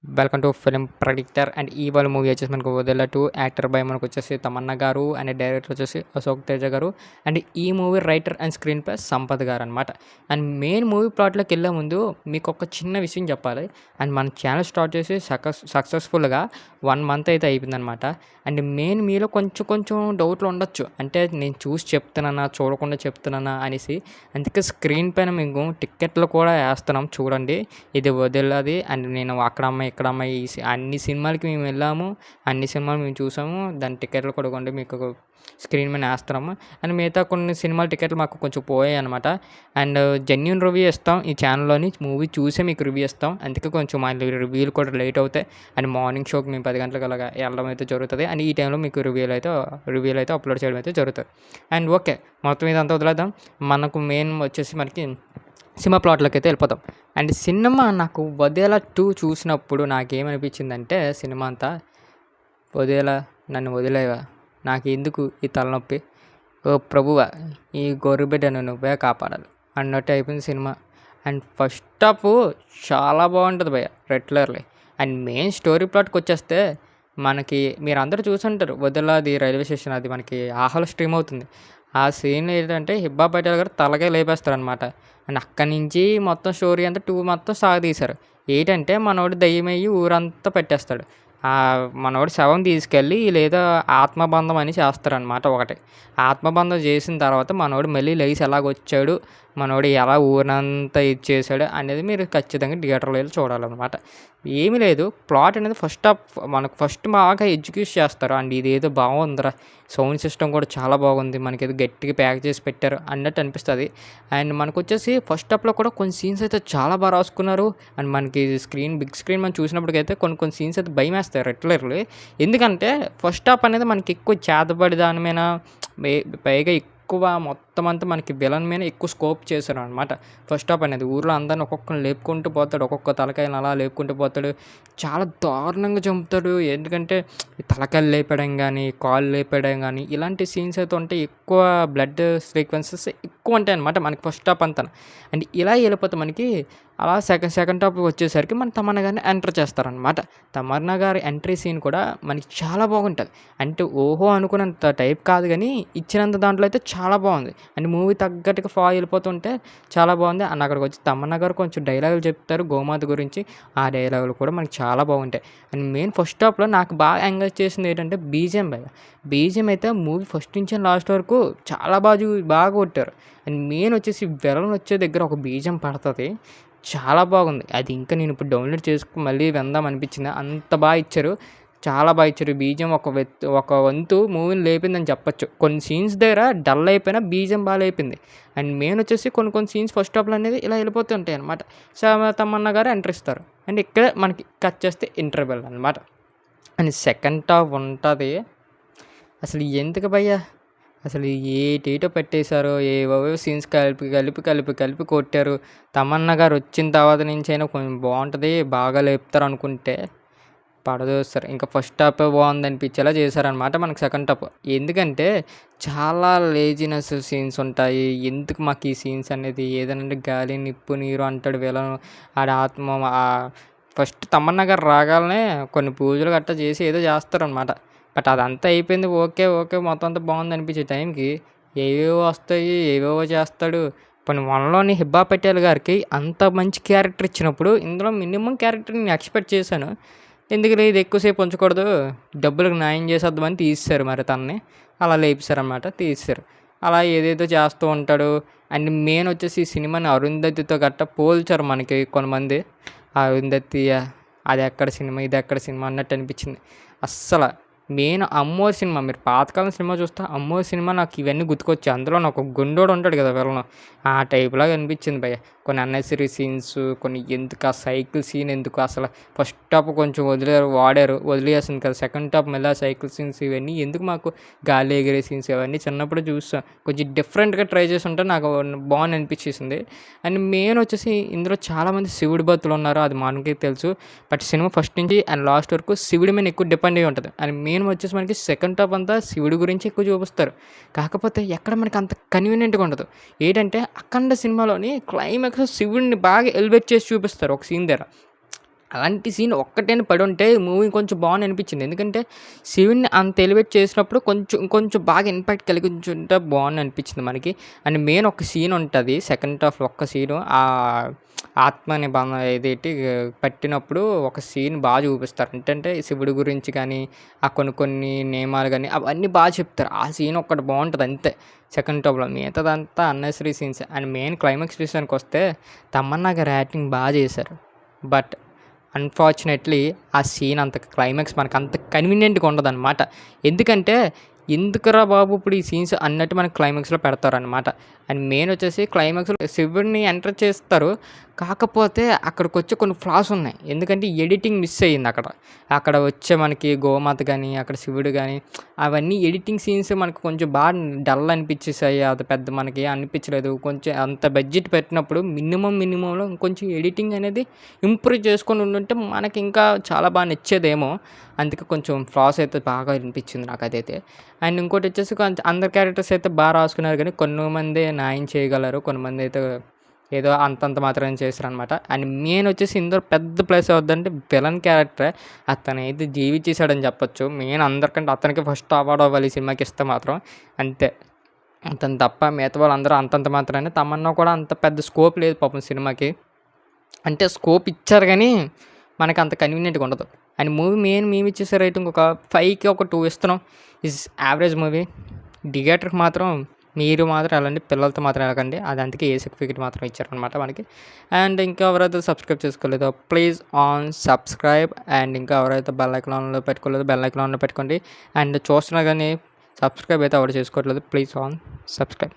Welcome to film predictor and ఇవాళ movie వచ్చేసి మనకు వదిల టూ యాక్టర్ బై మనకు వచ్చేసి తమన్నా గారు అండ్ డైరెక్టర్ వచ్చేసి అశోక్ తేజ గారు అండ్ ఈ movie writer and screen play Sampath గారు అనమాట. అండ్ మెయిన్ మూవీ ప్లాట్లోకి వెళ్ళే ముందు మీకు ఒక చిన్న విషయం చెప్పాలి. అండ్ మన ఛానల్ స్టార్ట్ చేసి సక్సెస్ఫుల్గా 1 మంత్ అయితే అయిపోయిందనమాట. అండ్ మెయిన్ మీలో కొంచెం కొంచెం డౌట్లు ఉండొచ్చు, అంటే నేను చూసి చెప్తున్నానా చూడకుండా చెప్తున్నానా అనేసి. అందుకే స్క్రీన్ పైన మేము టిక్కెట్లు కూడా వేస్తున్నాం చూడండి. ఇది వదిలది అండ్ నేను అక్కడ అమ్మాయి ఇక్కడ అమ్మాయి అన్ని సినిమాలకి మేము వెళ్ళాము, అన్ని సినిమాలు మేము చూసాము. దాని టికెట్లు కూడా కొండి మీకు స్క్రీన్ మీద వేస్తున్నాము. అండ్ మిగతా కొన్ని సినిమాల టికెట్లు మాకు కొంచెం పోయాయి అనమాట. అండ్ జెన్యున్ రివ్యూ ఇస్తాం ఈ ఛానల్లోని, మూవీ చూసే మీకు రివ్యూ ఇస్తాం. అందుకే కొంచెం మా రివ్యూలు కూడా లేట్ అవుతాయి. అండ్ మార్నింగ్ షోకి మేము 10 గంటలకు అలాగా వెళ్ళడం అయితే జరుగుతుంది. అండ్ ఈ టైంలో మీకు రివ్యూలు అయితే అప్లోడ్ చేయడం అయితే జరుగుతుంది. అండ్ ఓకే, మొత్తం ఇదంతా వదిలేద్దాం. మనకు మెయిన్ వచ్చేసి మనకి సినిమా ప్లాట్లోకి అయితే వెళ్ళిపోతాం. అండ్ సినిమా నాకు వదేలా 2 చూసినప్పుడు నాకేమనిపించిందంటే, సినిమా అంతా వదేలా నన్ను వదిలేవా, నాకు ఎందుకు ఈ తలనొప్పి, ఓ ప్రభువా ఈ గొర్రెబిడ్డను నువ్వే కాపాడాలి అన్నట్టు అయిపోయింది సినిమా. అండ్ ఫస్ట్ హాఫ్ చాలా బాగుంటుంది భయ్య రెట్లర్లీ. అండ్ మెయిన్ స్టోరీ ప్లాట్కి వచ్చేస్తే మనకి మీరు అందరూ చూసుంటారు, వదిలాది రైల్వే స్టేషన్ అది మనకి ఆహాలో స్ట్రీమ్ అవుతుంది. ఆ సీన్ ఏంటంటే హిబ్బా పటేల్ గారు తలకే లేపేస్తారనమాట. అండ్ అక్కడి నుంచి మొత్తం స్టోరీ అంతా 2 మొత్తం సాగదీశారు. ఏంటంటే మనోడు దయ్యమయ్యి ఊరంతా పెట్టేస్తాడు. మనోడు శవం తీసుకెళ్ళి లేదా ఆత్మబంధం అని చేస్తారనమాట ఒకటి. ఆత్మబంధం చేసిన తర్వాత మనోడు మళ్ళీ లేచి ఎలాగొచ్చాడు, మనోడు ఎలా ఊరంతా ఇది చేశాడు అనేది మీరు ఖచ్చితంగా థియేటర్లో వెళ్ళి చూడాలన్నమాట. ఏమీ లేదు, ప్లాట్ అనేది ఫస్ట్ హాఫ్ మనకు ఫస్ట్ బాగా ఎగ్జిక్యూట్ చేస్తారు. అండ్ ఇదేదో బాగుందిరా, సౌండ్ సిస్టమ్ కూడా చాలా బాగుంది, మనకి ఏదో గట్టిగా ప్యాక్ చేసి పెట్టారు అన్నట్టు అనిపిస్తుంది. అండ్ మనకు వచ్చేసి ఫస్ట్ హాఫ్లో కూడా కొన్ని సీన్స్ అయితే చాలా బాగా రాసుకున్నారు. అండ్ మనకి బిగ్ స్క్రీన్ మనం చూసినప్పటికైతే కొన్ని సీన్స్ అయితే భయం వేస్తాయి రెట్లర్లు. ఎందుకంటే ఫస్ట్ హాఫ్ అనేది మనకి ఎక్కువ చేతబడి దాని మీద, పైగా ఎక్కువ మొత్తం అంతా మనకి విలన్ మీద ఎక్కువ స్కోప్ చేశారు అనమాట. ఫస్ట్ హాఫ్ అనేది ఊర్లో అందరిని ఒక్కొక్కరిని లేపుకుంటూ పోతాడు, ఒక్కొక్క తలకాయలను అలా లేపుకుంటూ పోతాడు, చాలా దారుణంగా చంపుతాడు. ఎందుకంటే తలకాయలు లేపడం కానీ కాళ్ళు లేపడం కానీ ఇలాంటి సీన్స్ అయితే ఉంటే ఎక్కువ బ్లడ్ సీక్వెన్సెస్ ఎక్కువ ఉంటాయి అనమాట మనకి ఫస్ట్ హాఫ్ అంతా. అండ్ ఇలా వెళ్ళిపోతే మనకి అలా సెకండ్ హాఫ్ వచ్చేసరికి మన తమన్నా గారిని ఎంటర్ చేస్తారనమాట. తమన్నా గారి ఎంట్రీ సీన్ కూడా మనకి చాలా బాగుంటుంది. అంటే ఓహో అనుకున్నంత టైప్ కాదు కానీ ఇచ్చినంత దాంట్లో అయితే చాలా బాగుంది. అండ్ మూవీ తగ్గట్టుగా వెళ్ళిపోతుంటే చాలా బాగుంది. అండ్ అక్కడికి వచ్చి తమన్నా గారు కొంచెం డైలాగులు చెప్తారు గోమాత గురించి, ఆ డైలాగులు కూడా మనకి చాలా బాగుంటాయి. అండ్ మెయిన్ ఫస్ట్ హాఫ్లో నాకు బాగా ఎంగేజ్ చేసింది ఏంటంటే బీజిఎం భయ్య. బీజిఎం అయితే మూవీ ఫస్ట్ నుంచి లాస్ట్ వరకు చాలా బాగా కొట్టారు. అండ్ మెయిన్ వచ్చేసి విలన్ వచ్చే దగ్గర ఒక బీజిఎం పడుతుంది, చాలా బాగుంది. అది ఇంకా నేను ఇప్పుడు డౌన్లోడ్ చేసుకుని మళ్ళీ విందాం అనిపించింది, అంత బాగా ఇచ్చారు, చాలా బాగా ఇచ్చారు. బీజిఎం ఒక వంతు మూవీని లేపిందని చెప్పొచ్చు. కొన్ని సీన్స్ దగ్గర డల్ అయిపోయినా బీజిఎం బాగా లేపింది. అండ్ మెయిన్ వచ్చేసి కొన్ని సీన్స్ ఫస్ట్ హాఫ్లో అనేది ఇలా వెళ్ళిపోతూ ఉంటాయి అనమాట. తమన్నా గారు ఎంటర్ ఇస్తారు. అండ్ ఇక్కడే మనకి కట్ చేస్తే ఇంటర్వెల్ అనమాట. అండ్ సెకండ్ హాఫ్ ఉంటుంది, అసలు ఎందుకు భయ్యా, అసలు ఏటేటో పెట్టేశారో, ఏవేవో సీన్స్ కలిపి కొట్టారు. తమన్నా గారు వచ్చిన తర్వాత నుంచి అయినా కొంచెం బాగుంటుంది, బాగా లేపుతారు అనుకుంటే పడదోస్తారు. ఇంకా ఫస్ట్ హాఫే బాగుంది అనిపించేలా చేశారనమాట మనకి సెకండ్ హాఫ్. ఎందుకంటే చాలా లేజినెస్ సీన్స్ ఉంటాయి. ఎందుకు మాకు ఈ సీన్స్ అనేది, ఏదనంటే గాలి నిప్పు నీరు అంటాడు విలను, ఆడ ఆత్మ ఫస్ట్ తమన్నా గారు రాగాలనే కొన్ని పూజలు గట్టా చేసి ఏదో చేస్తారనమాట. బట్ అదంతా అయిపోయింది, ఓకే మొత్తం అంతా బాగుంది అనిపించే టైంకి ఏవేవో వస్తాయి, ఏవేవో చేస్తాడు. కొన్ని వన్లోని హిబ్బా పటేల్ గారికి అంత మంచి క్యారెక్టర్ ఇచ్చినప్పుడు ఇందులో మినిమం క్యారెక్టర్ నేను ఎక్స్పెక్ట్ చేశాను. ఎందుకు ఇది ఎక్కువసేపు ఉంచకూడదు, డబ్బులకు న్యాయం చేసేద్దామని తీసేశారు మరి తనని, అలా లేపేశారనమాట, తీసేశారు. అలా ఏదేదో చేస్తూ ఉంటాడు. అండ్ మెయిన్ వచ్చేసి ఈ సినిమాని అరుంధతితో గట్ట పోల్చారు మనకి కొంతమంది. అరుంధతి అది ఎక్కడ సినిమా ఇది ఎక్కడ సినిమా అన్నట్టు అనిపించింది. అస్సలు మెయిన్ అమ్మోరు సినిమా, మీరు పాతకాలం సినిమా చూస్తే అమ్మోరు సినిమా నాకు ఇవన్నీ గుర్తుకొచ్చాయి. అందులో నాకు గుండోడు ఉంటాడు కదా విలను, ఆ టైప్లాగా అనిపించింది భయ్య. కొన్ని అన్నెసరీ సీన్స్, కొన్ని ఎందుకు ఆ సైకిల్ సీన్ ఎందుకు, అసలు ఫస్ట్ హాఫ్ కొంచెం వదిలేసింది కదా, సెకండ్ హాఫ్ మళ్ళీ ఆ సైకిల్ సీన్స్ ఇవన్నీ ఎందుకు, మాకు గాలి ఎగిరే సీన్స్ ఇవన్నీ చిన్నప్పుడు చూస్తాం, కొంచెం డిఫరెంట్గా ట్రై చేసి ఉంటే నాకు బాగుంది అనిపించేసింది. అండ్ మెయిన్ వచ్చేసి ఇందులో చాలామంది శివుడి భక్తులు ఉన్నారు, అది మనకి తెలుసు. బట్ సినిమా ఫస్ట్ నుంచి అండ్ లాస్ట్ వరకు శివుడి మీద ఎక్కువ డిపెండ్ అయ్యి ఉంటుంది. అండ్ మెయిన్ వచ్చేసి మనకి సెకండ్ హాఫ్ అంతా శివుడి గురించి ఎక్కువ చూపిస్తారు. కాకపోతే ఎక్కడ మనకి అంత కన్వీనియంట్గా ఉండదు. ఏంటంటే అఖండ సినిమాలోని క్లైమాక్స్ శివుడిని బాగా ఎలివేట్ చేసి చూపిస్తారు ఒక సీన్ దగ్గర. అలాంటి సీన్ ఒక్కటైనా పడుంటే మూవీ కొంచెం బాగుంది అనిపించింది. ఎందుకంటే శివుడిని అంత ఎలివేట్ చేసినప్పుడు కొంచెం బాగా ఇంపాక్ట్ కలిగించుంటే బాగుంది అనిపించింది మనకి. అండ్ మెయిన్ ఒక సీన్ ఉంటుంది సెకండ్ హాఫ్లో, ఒక్క సీను ఆత్మని ఇదేంటి పట్టినప్పుడు ఒక సీన్ బాగా చూపిస్తారు. ఏంటంటే శివుడి గురించి కానీ, ఆ కొన్ని నియమాలు కానీ అవన్నీ బాగా చెప్తారు. ఆ సీన్ ఒక్కటి బాగుంటుంది అంతే సెకండ్ హాఫ్లో. మిగతాదంతా unnecessary scenes. And main climax విషయానికి వస్తే తమన్నా గారు యాక్టింగ్ బాగా చేశారు. బట్ అన్ఫార్చునేట్లీ ఆ సీన్ అంత క్లైమాక్స్ మనకు అంత కన్వీనియంట్గా ఉండదన్నమాట. ఎందుకంటే ఎందుకురా బాబు ఇప్పుడు ఈ సీన్స్ అన్నట్టు మనకి క్లైమాక్స్లో పెడతారనమాట. అండ్ మెయిన్ వచ్చేసి క్లైమాక్స్లో శివుడిని ఎంటర్ చేస్తారు. కాకపోతే అక్కడికి వచ్చే కొన్ని ఫ్లాస్ ఉన్నాయి. ఎందుకంటే ఎడిటింగ్ మిస్ అయ్యింది అక్కడ వచ్చే మనకి గోమాత కానీ, అక్కడ శివుడు కానీ, అవన్నీ ఎడిటింగ్ సీన్స్ మనకు కొంచెం బాగా డల్ అనిపించేసాయి. అది పెద్ద మనకి అనిపించలేదు. కొంచెం అంత బడ్జెట్ పెట్టినప్పుడు మినిమంలో ఇంకొంచెం ఎడిటింగ్ అనేది ఇంప్రూవ్ చేసుకొని ఉండుంటే మనకి ఇంకా చాలా బాగా నచ్చేదేమో. అందుకే కొంచెం ఫ్లాస్ అయితే బాగా అనిపించింది నాకు అదైతే. అండ్ ఇంకోటి వచ్చేసి కొంచెం అందరు క్యారెక్టర్స్ అయితే బాగా రాసుకున్నారు కానీ కొంతమంది న్యాయం చేయగలరు, కొంతమంది అయితే ఏదో అంతంత మాత్రమే చేశారనమాట. అండ్ మెయిన్ వచ్చేసి ఇందులో పెద్ద ప్లస్ అవుద్దంటే విలన్ క్యారెక్టరే. అతనైతే జీవించేశాడని చెప్పొచ్చు. మెయిన్ అందరికంటే అతనికి ఫస్ట్ అవార్డు అవ్వాలి ఈ సినిమాకి ఇస్తే మాత్రం. అంతే, అతను తప్ప మిగతా వాళ్ళందరూ అంతంత మాత్రమే. తమన్నా కూడా అంత పెద్ద స్కోప్ లేదు పాపం సినిమాకి. అంటే స్కోప్ ఇచ్చారు కానీ మనకు అంత కన్వీనియంట్గా ఉండదు. అండ్ మూవీ మేము ఇచ్చేసే రేటింగ్ ఒక 5కి ఒక 2 ఇస్తున్నాం. Is average movie. థియేటర్కి మాత్రం మీరు మాత్రం వెళ్ళండి, పిల్లలతో మాత్రం వెళ్ళకండి. అది అందుకే ఏ సర్టిఫికేట్ మాత్రం ఇచ్చారనమాట మనకి. అండ్ ఇంకా ఎవరైతే సబ్స్క్రైబ్ చేసుకోలేదో ప్లీజ్ సబ్స్క్రైబ్. అండ్ ఇంకా ఎవరైతే బెల్ ఐకాన్లో పెట్టుకోలేదో బెల్ ఐకాన్లో పెట్టుకోండి. అండ్ చూస్తున్నా కానీ సబ్స్క్రైబ్ అయితే ఎవరు చేసుకోవట్లేదు, ప్లీజ్ సబ్స్క్రైబ్.